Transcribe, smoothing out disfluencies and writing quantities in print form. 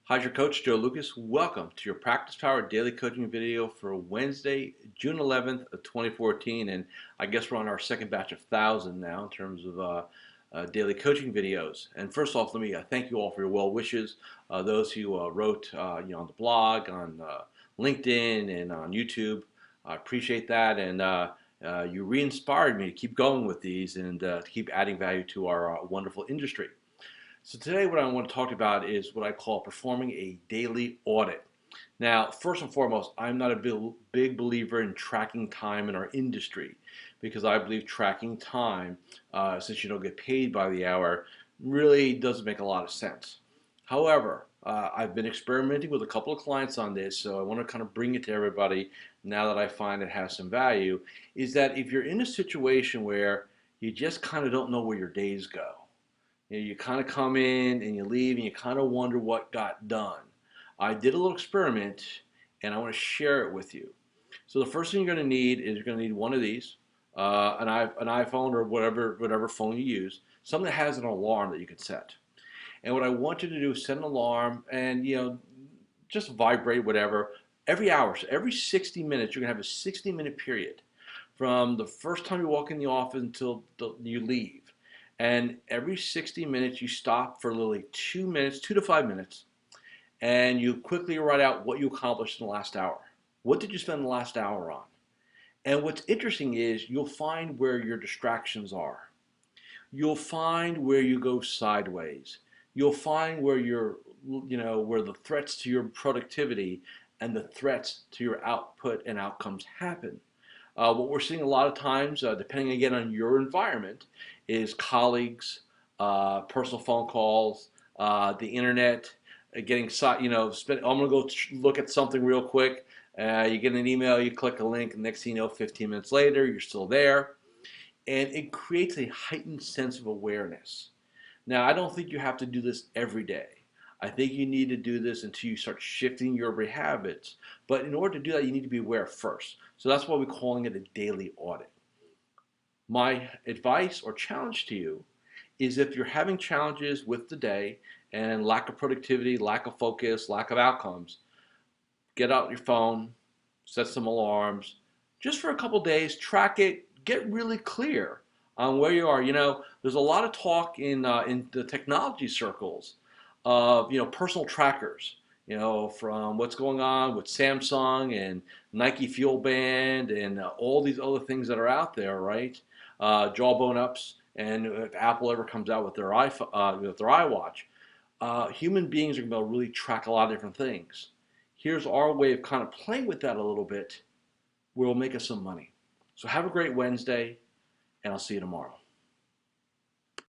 Hi, your coach, Joe Lucas. Welcome to your Practice Power Daily Coaching video for Wednesday, June 11th of 2014. And I guess we're on our second batch of 1,000 now in terms of daily coaching videos. And first off, let me thank you all for your well wishes. Those who wrote on the blog, on LinkedIn, and on YouTube. I appreciate that. And you re-inspired me to keep going with these and to keep adding value to our wonderful industry. So today what I want to talk about is what I call performing a daily audit. Now, first and foremost, I'm not a big believer in tracking time in our industry because I believe tracking time, since you don't get paid by the hour, really doesn't make a lot of sense. However, I've been experimenting with a couple of clients on this, so I want to kind of bring it to everybody now that I find it has some value, is that if you're in a situation where you just kind of don't know where your days go, you kind of come in and you leave and you kind of wonder what got done. I did a little experiment and I want to share it with you. So the first thing you're going to need is you're going to need one of these, an iPhone or whatever phone you use, something that has an alarm that you can set. And what I want you to do is set an alarm and just vibrate whatever every hour. So every 60 minutes you're going to have a 60-minute period from the first time you walk in the office until you leave. And every 60 minutes, you stop for literally 2 minutes, 2 to 5 minutes, and you quickly write out what you accomplished in the last hour. What did you spend the last hour on? And what's interesting is you'll find where your distractions are. You'll find where you go sideways. You'll find where where the threats to your productivity and the threats to your output and outcomes happen. What we're seeing a lot of times, depending again on your environment, is colleagues, personal phone calls, the internet, getting, I'm going to go look at something real quick. You get an email, you click a link, and next thing you know, 15 minutes later, you're still there. And it creates a heightened sense of awareness. Now, I don't think you have to do this every day. I think you need to do this until you start shifting your habits. But in order to do that, you need to be aware first. So that's why we're calling it a daily audit. My advice or challenge to you is if you're having challenges with the day and lack of productivity, lack of focus, lack of outcomes, get out your phone, set some alarms, just for a couple days, track it, get really clear on where you are. There's a lot of talk in the technology circles of personal trackers. From what's going on with Samsung and Nike Fuel Band and all these other things that are out there, right? Jawbone ups, and if Apple ever comes out with their iWatch, human beings are going to be able to really track a lot of different things. Here's our way of kind of playing with that a little bit, where we'll make us some money. So have a great Wednesday, and I'll see you tomorrow.